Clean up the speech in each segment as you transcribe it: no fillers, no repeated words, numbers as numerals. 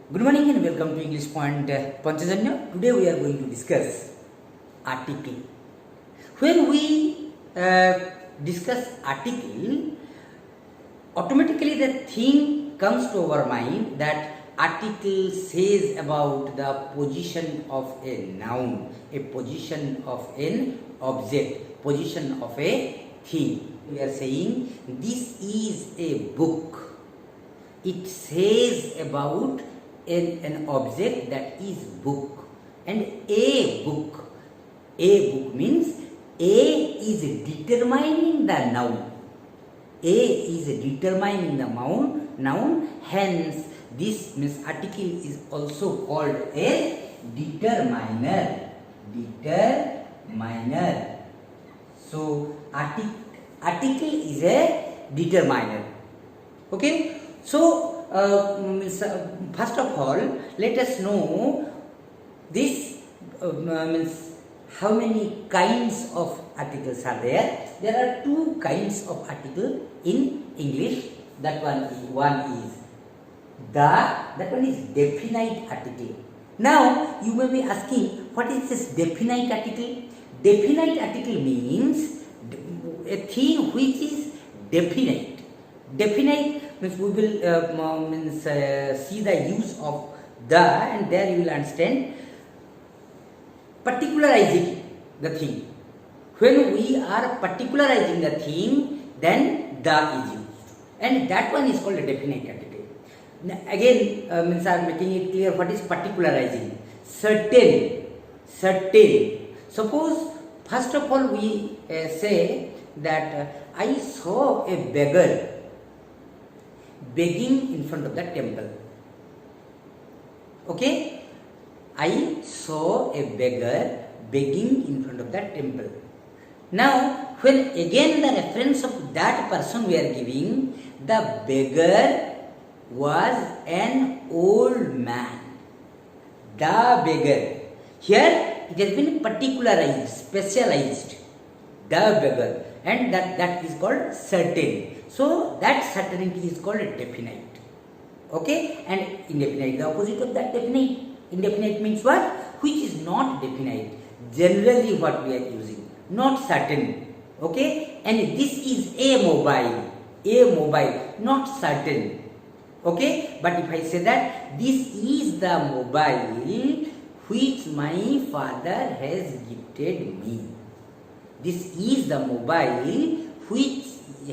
Good morning and welcome to English Point Panchajanya. Today we are going to discuss article. When we discuss article, automatically the thing comes to our mind that article says about the position of a noun, a position of an object, position of a thing. We are saying this is a book. It says about an object that is book, and a book means a is determining the noun. A is determining the noun, hence this means article is also called a determiner. So article is a determiner. Okay, so first of all, let us know this means how many kinds of articles are there. There are two kinds of article in English. That one is that one is definite article. Now you may be asking, what is this definite article? Definite article means a thing which is definite. Definite means we will see the use of the, and there you will understand particularizing the thing. When we are particularizing the thing, then the is used, and that one is called a definite article. Now, again, I am making it clear what is particularizing. Certain. Suppose first of all we say that I saw a beggar begging in front of the temple. Okay, I saw a beggar begging in front of the temple. Now, when again the reference of that person we are giving, the beggar was an old man. The beggar. Here it has been particularized, specialized. The beggar, and that is called certain. So that certainty is called a definite. Okay, and indefinite, the opposite of that definite. Indefinite means what? Which is not definite. Generally what we are using, not certain. Okay, and this is a mobile, not certain. Okay, but if I say that this is the mobile which my father has gifted me. This is the mobile which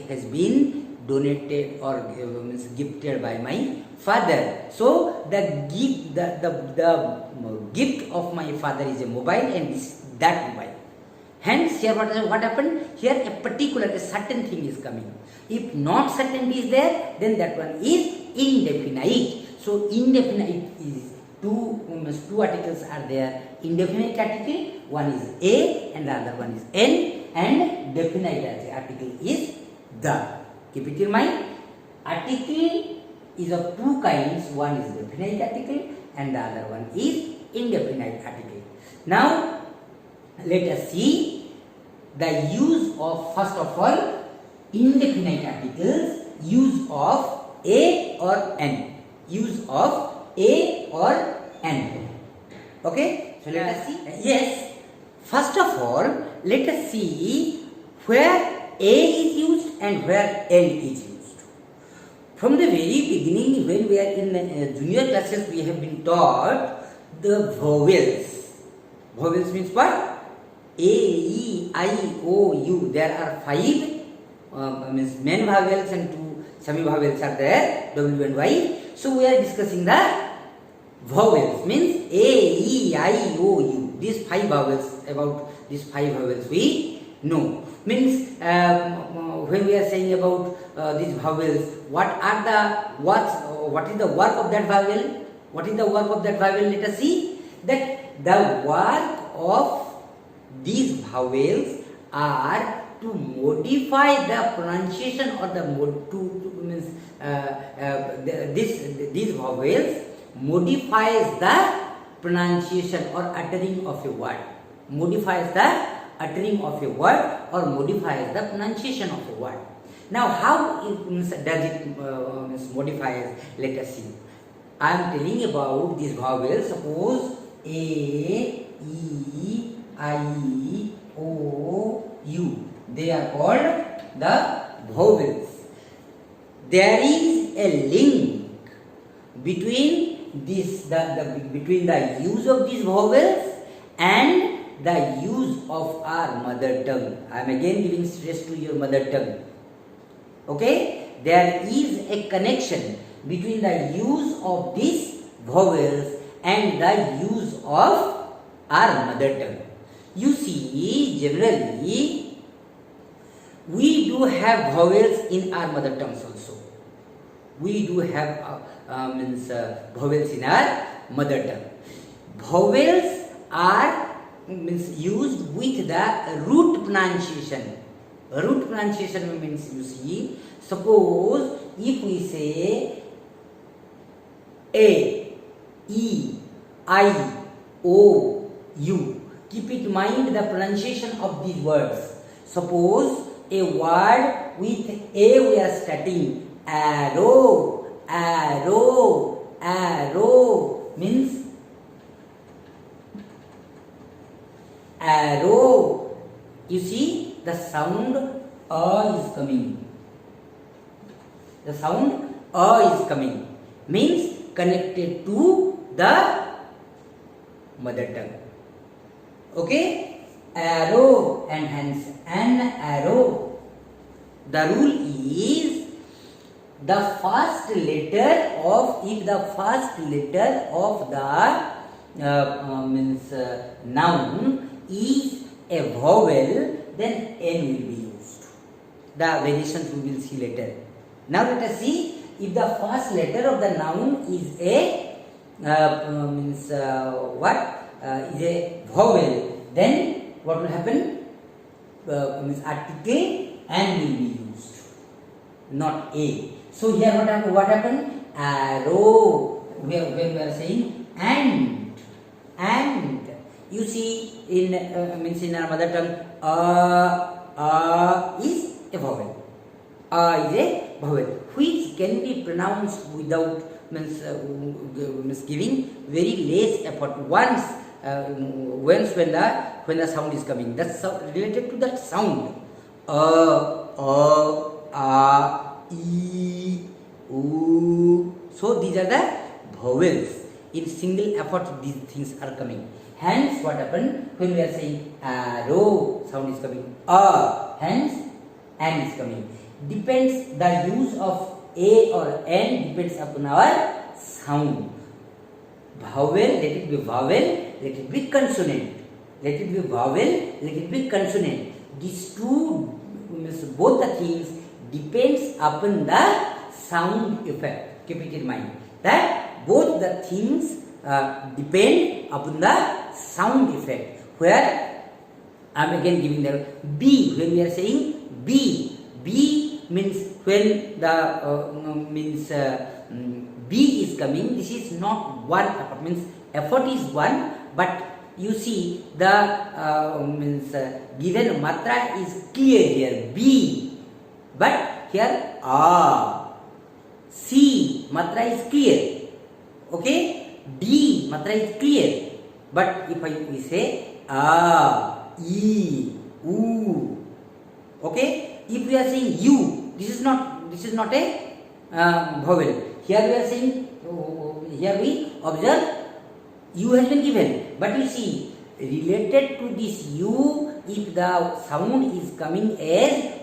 has been donated or gifted by my father. So the gift of my father is a mobile, and that mobile. Hence here what happened? Here a certain thing is coming. If not certainty is there, then that one is indefinite. So indefinite is two articles are there. Indefinite article, one is a and the other one is n, and definite article is the. Keep it in mind. Article is of two kinds. One is definite article and the other one is indefinite article. Now let us see the use of, first of all, indefinite articles, use of a or n. Use of a or n. Okay, so let us see. Yes, first of all, let us see where a is used and where n is used. From the very beginning, when we are in junior classes, we have been taught the vowels. Vowels means what? A, E, I, O, U. There are five means main vowels and two semi-vowels are there, W and Y. So we are discussing the vowels, means A, E, I, O, U. These five vowels, about these five vowels we know. Means when we are saying about these vowels, what is the work of that vowel? What is the work of that vowel? Let us see that the work of these vowels are to modify the pronunciation or these vowels modifies the pronunciation or uttering of a word. Modifies the uttering of a word or modifies the pronunciation of a word. Now how does it modify? Let us see. I am telling about these vowels. Suppose A, E, I, O, U. They are called the vowels. There is a link between between the use of these vowels and the use of our mother tongue. I am again giving stress to your mother tongue. Okay? There is a connection between the use of these vowels and the use of our mother tongue. You see, generally, we do have vowels in our mother tongues also. We do have vowels in our mother tongue. Vowels are used with the root pronunciation. Root pronunciation means, you see, suppose if we say A, E, I, O, U. Keep in mind the pronunciation of these words. Suppose a word with A we are starting. Arrow, arrow, arrow means arrow. You see the sound A is coming. The sound A is coming means connected to the mother tongue. Okay? Arrow and hence an arrow. The rule is the first letter of the noun is a vowel, then N will be used. The variations we will see later. Now let us see if the first letter of the noun is a is a vowel, then what will happen? Article and will be used, not A. So here what happened? Arrow. When we are saying and. You see in our mother tongue, is a vowel. Is a vowel which can be pronounced without giving very less effort. Once when the sound is coming, that's related to that sound. E, O. So these are the vowels. In single effort, these things are coming. Hence, what happened when we are saying arrow? Sound is coming. Hence, N is coming. Depends the use of A or N depends upon our sound. Vowel, let it be vowel, let it be consonant. Let it be vowel, let it be consonant. These two, both the things depends upon the sound effect. Keep it in mind that both the things depend upon the sound effect. Where I am again giving the B. When we are saying B, B means when the B is coming. This is not one effort. Means effort is one, but you see the given matra is clear here. B, but here C matra is clear. Okay, D matra is clear. But if we say E, U, okay. If we are saying U, this is not a vowel. Here we are saying, here we observe U has been given. But you see, related to this U, if the sound is coming as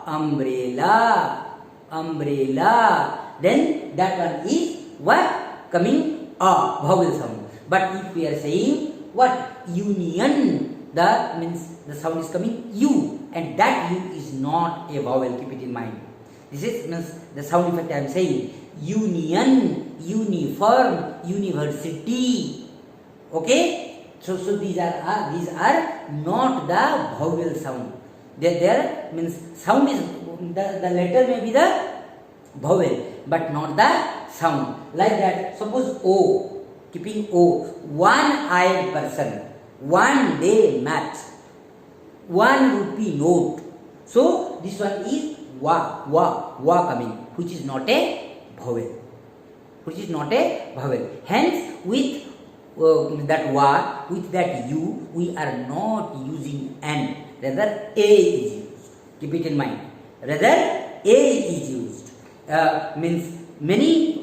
umbrella, umbrella, then that one is what? Coming vowel sound. But if we are saying what? Union, that means the sound is coming U, and that U is not a vowel. Keep it in mind. This is means the sound effect I am saying. Union, uniform, university. Okay? So these are not the vowel sound. There means sound is the letter may be the vowel, but not the sound. Like that, suppose O, keeping O, one-eyed person, one day math, 1 rupee note. So this one is wa coming, which is not a vowel. which is not a vowel. Hence, with that wa, with that u, we are not using an. Rather, a is used. Keep it in mind. Rather, a is used. Means many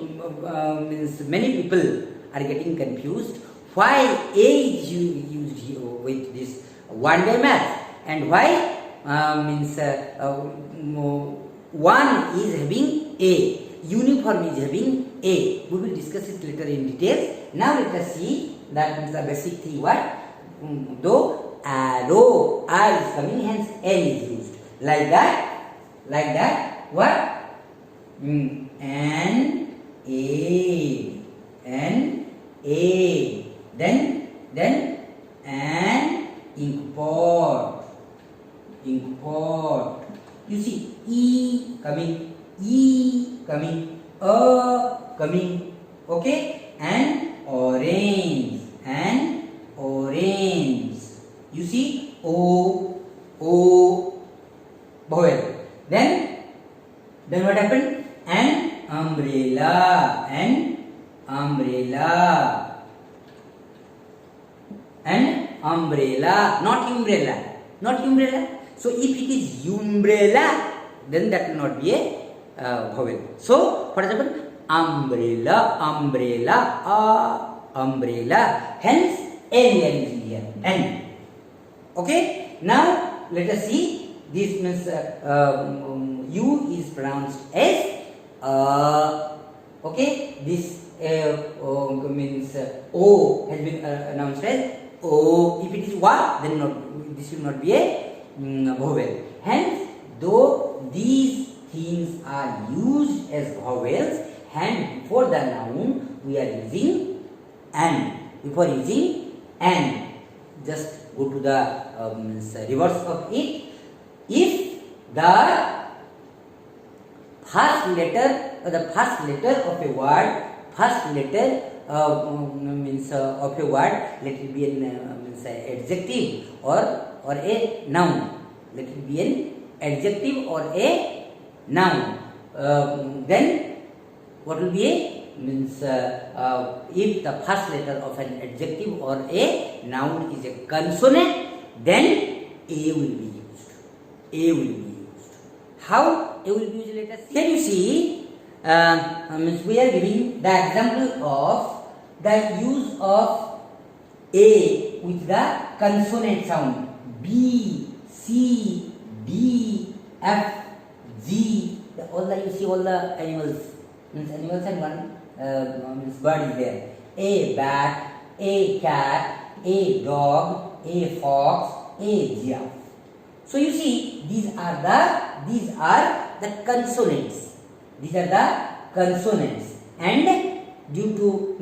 people are getting confused. Why a is used here with this one-day math, and why one is having a, uniform is having a. We will discuss it later in details. Now let us see that means the basic thing. What? Though arrow, R is coming, hence N is used. Like that. What? N A. Then an import. You see E coming, coming. Okay, and orange. You see O vowel. Then what happened? An umbrella. Not umbrella. So if it is umbrella, then that will not be a vowel. So for example, umbrella. Hence N we are using here. N. Okay. Now let us see. This means U is pronounced as okay. This means O has been announced as O. If it is wa, then this will not be a vowel. Hence, though these things are used as vowels, and before the noun we are using an. Before using an, just go to the reverse of it. If the first letter of a word, of a word, let it be an adjective or a noun. Let it be an adjective or a noun. Then what will be a if the first letter of an adjective or a noun is a consonant, then a will be used. How a will be used? Let us see. Can you see? We are giving the example of the use of a with the consonant sound. B, C, D, F, G. You see all the animals. Animals and one bird is there. A bat, a cat, a dog, a fox, a giraffe. So you see, these are the consonants. And due to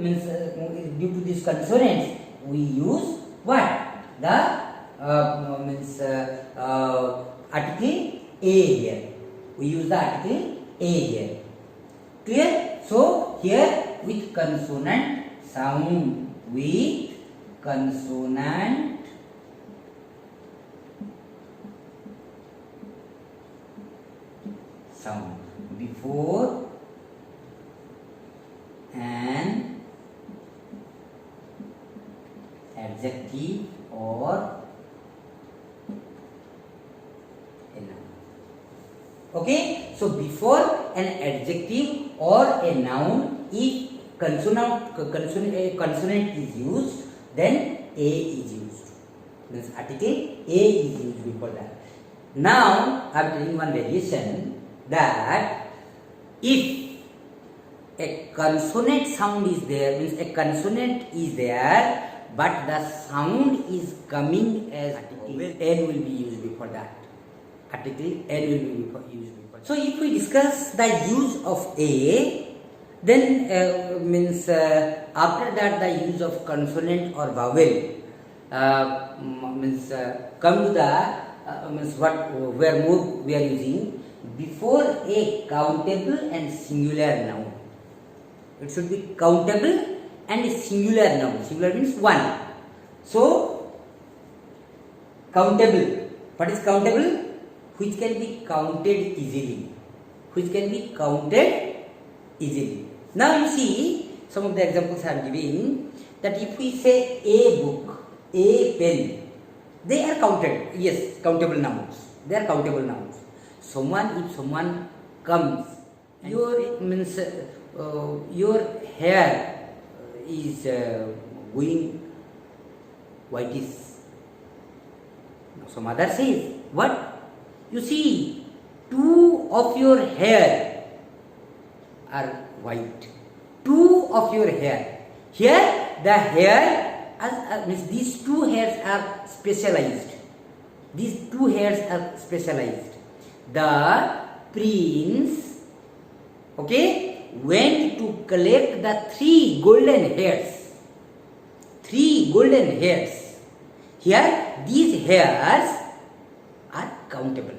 these consonants, we use what? The article a here. We use the article a here. Clear? So here with consonant sound, sound before an adjective or a noun. Okay, so before an adjective or a noun, if consonant is used, then a is used. Means article a is used before that. Now I am telling one variation that if a consonant sound is there, means a consonant is there, but the sound is coming as article n will be used before that. Article n will be used before. So if we discuss the use of a, then after that the use of consonant or vowel come to the where we are using before a countable and singular noun. It should be countable and a singular noun. Singular means one. So countable. What is countable? Which can be counted easily. Now you see some of the examples I am giving, that if we say a book, a pen, they are counted. Yes, countable nouns. They are countable nouns. If someone comes, your hair is going whitish. Now some other says, what? You see, 2 of your hair are white. 2 of your hair. Here the hair means these 2 hairs are specialized. These 2 hairs are specialized. The prince, okay, went to collect the 3 golden hairs. 3 golden hairs. Here these hairs are countable,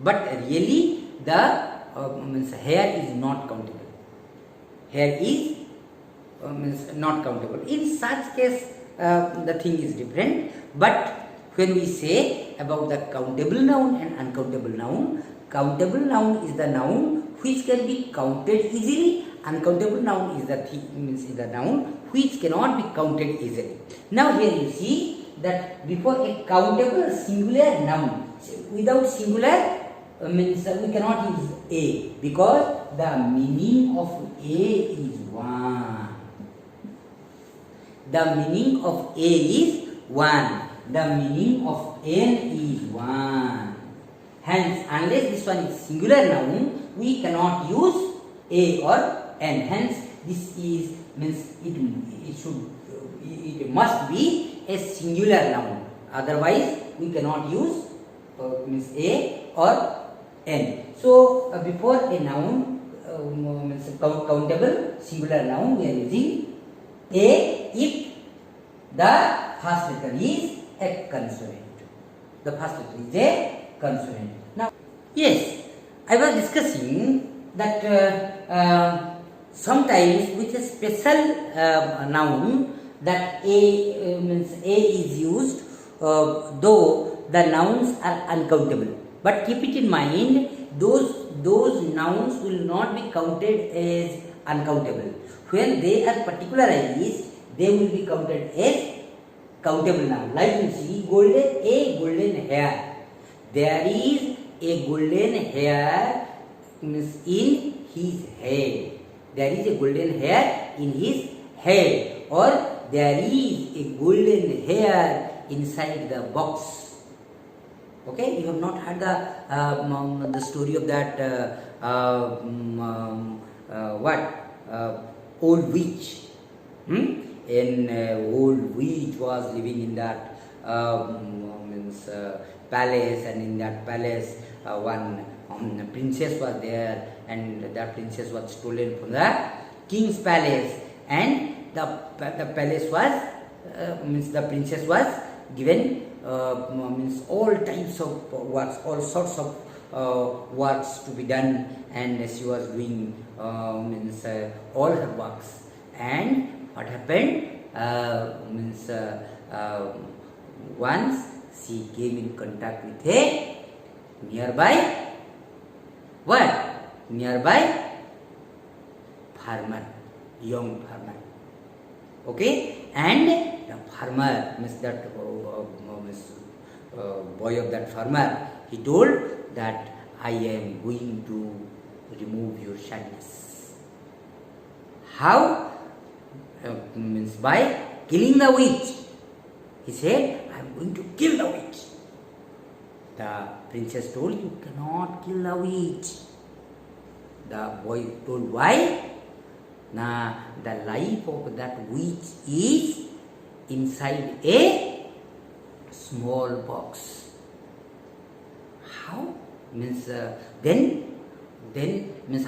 but really the hair is not countable. Hair is not countable. In such case, the thing is different. But when we say about the countable noun and uncountable noun, countable noun is the noun which can be counted easily. Uncountable noun is the noun which cannot be counted easily. Now here you see that before a countable singular noun, without singular means we cannot use a, because the meaning of a is one. The meaning of a is one. The meaning of n is one. Hence, unless this one is singular noun, we cannot use a or n. Hence, this is means it must be a singular noun. Otherwise, we cannot use means a or n. So, before a noun means countable singular noun, we are using a if the first letter is a consonant. The first letter is a consonant. Now, yes, I was discussing that sometimes with a special noun, that a means a is used, though the nouns are uncountable. But keep it in mind, those nouns will not be counted as uncountable. When they are particularized, they will be counted as countable noun. Like you see, golden hair. There is a golden hair means in his head. There is a golden hair in his head, or there is a golden hair inside the box. Okay, you have not heard the story of that old witch. And old witch was living in that palace, and in that palace one princess was there, and that princess was stolen from the king's palace, and the palace was the princess was given all types of works, all sorts of works to be done, and she was doing all her works. And what happened? Once she came in contact with a nearby farmer, young farmer. Okay, and the farmer boy of that farmer, he told that I am going to remove your shyness. How? By killing the witch. He said, I am going to kill the witch. The princess told, you cannot kill the witch. The boy told, why? Now, the life of that witch is inside a small box. How? Then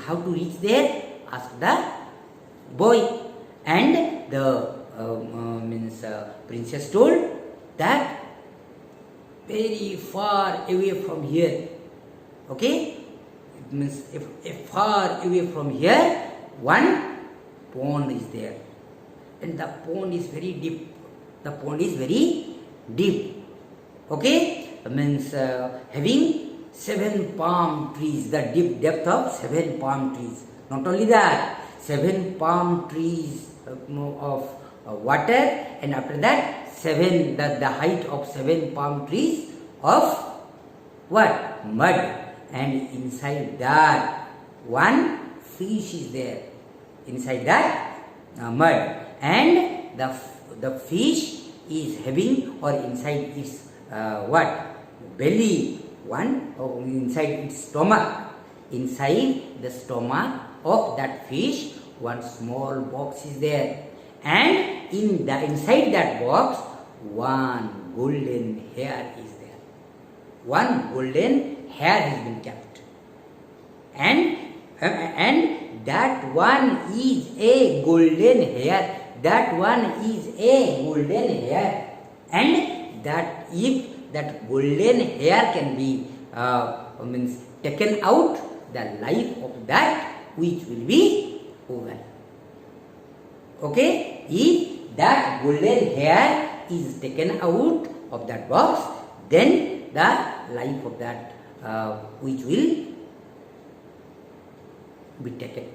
how to reach there? Ask the boy. And the princess told that very far away from here. Okay? It means if far away from here, one pond is there, and the pond is very deep. The pond is very deep. Okay? Having 7 palm trees, the deep depth of 7 palm trees. Not only that, 7 palm trees of water, and after that 7 the height of 7 palm trees of what? Mud, and inside that one fish is there, inside that mud, and the fish is having, or inside its what? Belly, one, or inside its stomach, inside the stomach of that fish one small box is there, and inside that box one golden hair is there. One golden hair has been kept, and that one is a golden hair. That one is a golden hair, and that if that golden hair can be means taken out, the life of that which will be over. Okay, if that golden hair is taken out of that box, then the life of that which will be taken.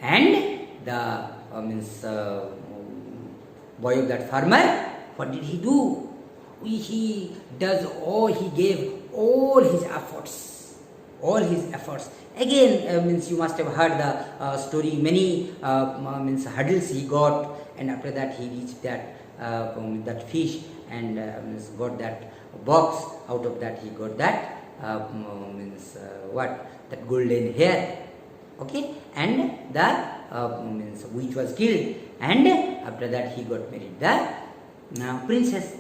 And the boy of that farmer, what did he do? He gave all his efforts. Again, you must have heard the story. Many hurdles he got, and after that he reached that fish, and got that box. Out of that he got that that golden hair. Okay, and the which was killed, and after that he got married the princess.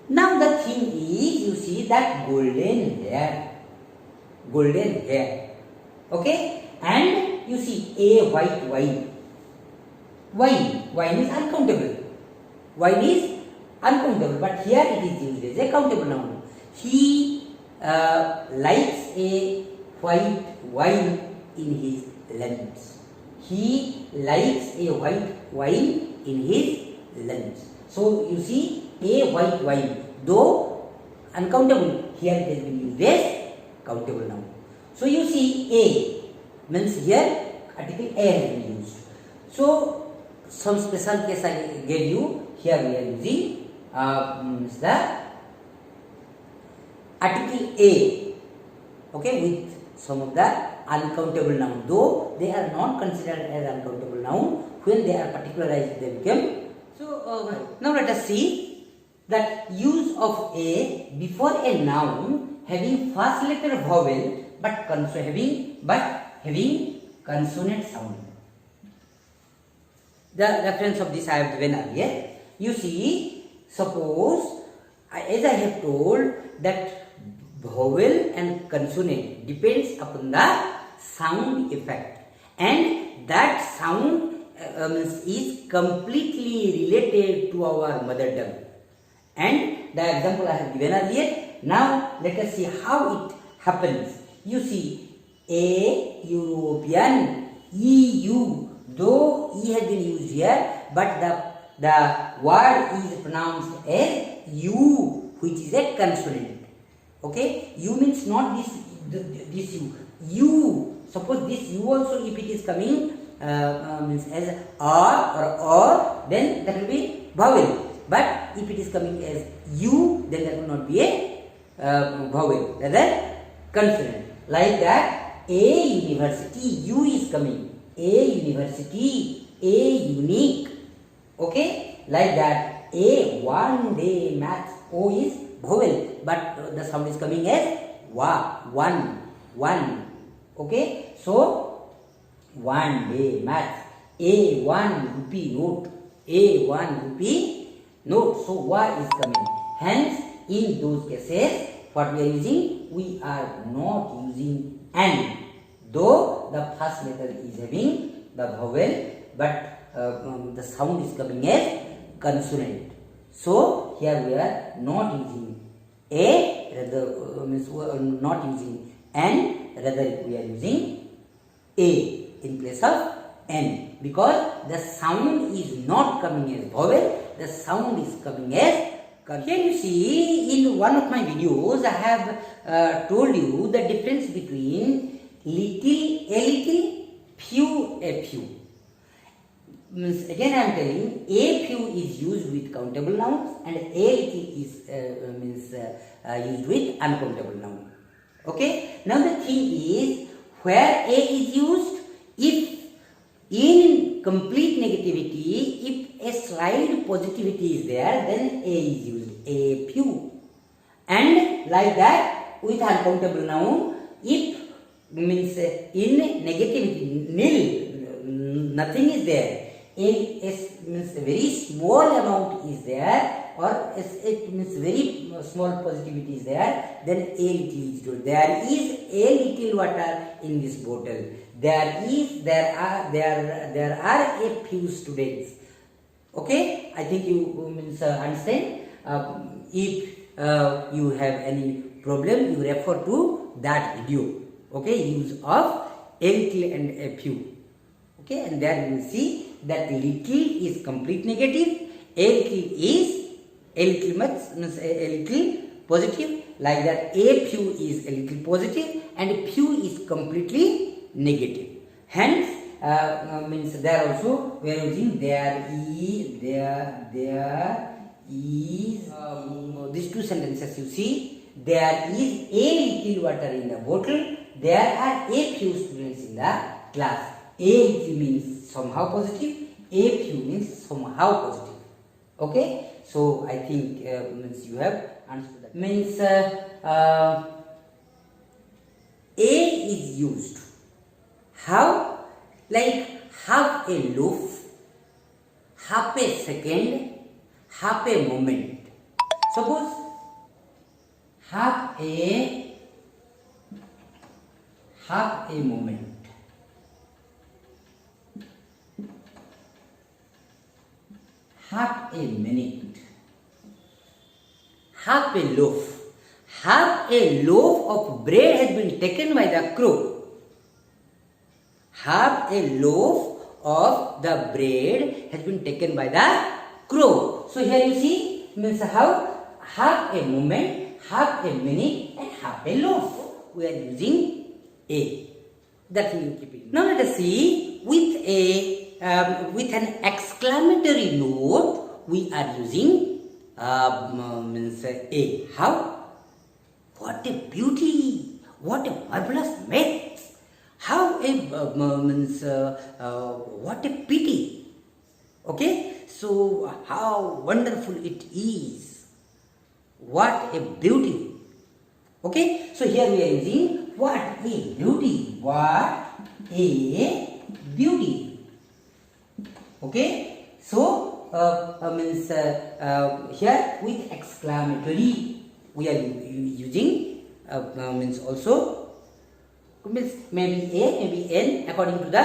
Now the thing is, you see that golden hair, okay, and you see a white wine. Wine is uncountable. But here it is used as a countable noun. He likes a white wine in his lunch. He likes a white wine in his lunch. So you see, a white wine, though uncountable, here it has been used as countable noun. So you see, a means here article a has been used. So some special case I gave you. Here we are using the article a, okay, with some of the uncountable noun, though they are not considered as uncountable noun. When they are particularized, they become. So now let us see that use of a before a noun having first letter vowel but having consonant sound. The reference of this I have given earlier. You see, suppose as I have told that vowel and consonant depends upon the sound effect, and that sound is completely related to our mother tongue. And the example I have given earlier. Now let us see how it happens. You see, a European, EU, though E has been used here, but the word is pronounced as U, which is a consonant. Okay, U means not this U. U, suppose this U also, if it is coming means as R or then that will be vowel. But if it is coming as U, then that will not be a vowel, rather consonant. Like that, a university, U is coming. A university, a unique. Okay, like that, a one day maths, O is vowel, but the sound is coming as wa, one. Okay, so 1 day maths, a 1 rupee note, a 1 rupee note. So wa is coming. Hence, in those cases, what we are using? We are not using an, though the first letter is having the vowel, but the sound is coming as consonant. So here we are not using a, rather not using an, rather we are using a in place of n, because the sound is not coming as vowel, the sound is coming as consonant. Here you see, in one of my videos I have told you the difference between little, a little few, a few. Means again I am telling, a few is used with countable nouns and a little is used with uncountable noun. Okay. Now the thing is, where a is used, if in complete negativity, if a slight positivity is there, then a is used, a few. And like that with uncountable noun, if means in negativity, nil, nothing is there, means very small amount is there, or it means very small positivity is there, then a little is used. There is a little water in this bottle. There are a few students. Okay, I think you understand. If you have any problem, you refer to that video. Okay, use of a little and a few. Okay, and there you will see that little is complete negative, a little is a little much, means a little positive, like that a few is a little positive and few is completely negative. Hence, means there also we are using there is these two sentences you see, there is a little water in the bottle, there are a few students in the class. A little means somehow positive, a few means somehow positive. Okay, so I think means you have understood that. Means a is used. How? Like half a loaf, half a second, half a moment. Suppose half a moment, half a minute, half a loaf. Half a loaf of bread has been taken by the crow. Half a loaf of the bread has been taken by the crow. So here you see, means how half a moment, half a minute and half a loaf. We are using a. That will keep it. Now let us see with a with an exclamatory note we are using means a. How? What a beauty! What a marvelous myth! How a means what a pity! Okay, so how wonderful it is! What a beauty! Okay, so here we are using what a beauty! What a beauty! Okay, so means here with exclamatory we are using means also means maybe a, maybe n according to the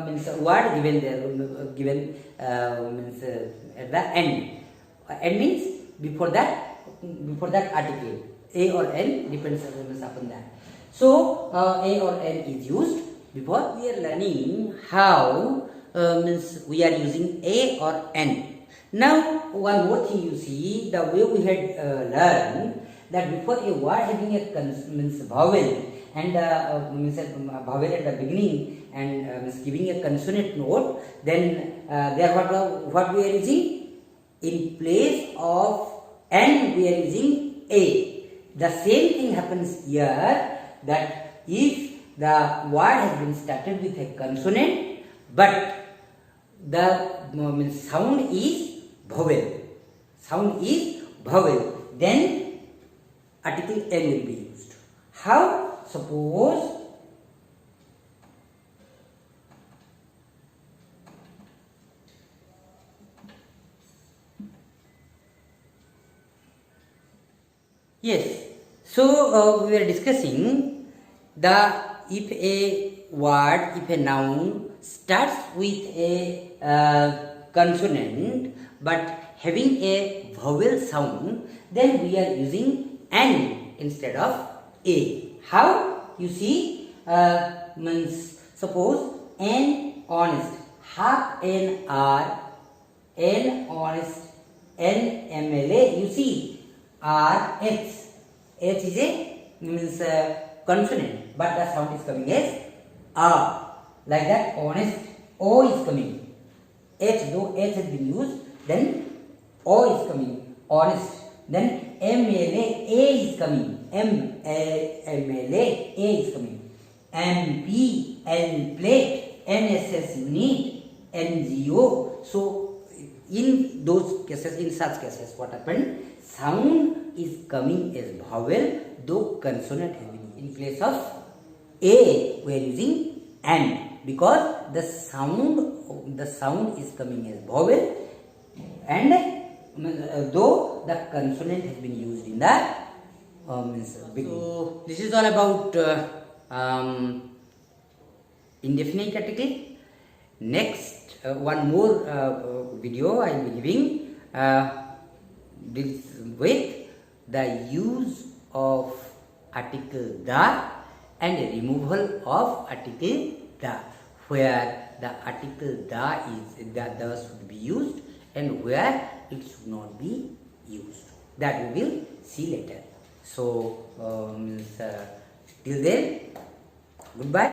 means word given there, given means at the end. N means before that article. A or n depends upon that. So a or n is used before. We are learning how means we are using a or n. Now one more thing you see, the way we had learned that before a word having a means vowel and means a vowel at the beginning and means giving a consonant note, then there what we are using in place of n we are using a. The same thing happens here, that if the word has been started with a consonant but the means sound is vowel, then article n will be used. How? Suppose yes, so we were discussing if a word, if a noun starts with a consonant but having a vowel sound, then we are using n instead of a. How? You see, means suppose n honest, half n r, n honest, n mla. You see, r h. H is a means consonant, but the sound is coming as r. like that. Honest, O is coming. H, though H has been used, then O is coming. Honest. Then MLA, A is coming. MLA, A is coming. MP, N plate, NSS unit, NGO. So in those cases, in such cases, what happened? Sound is coming as vowel, though consonant has been in place of A. We are using and, because the sound is coming as vowel, and though the consonant has been used in the beginning. So this is all about indefinite article. Next, one more video I will be giving this with the use of article the and removal of article the, where the article the should be used and where it should not be used. That we will see later. So till then, goodbye.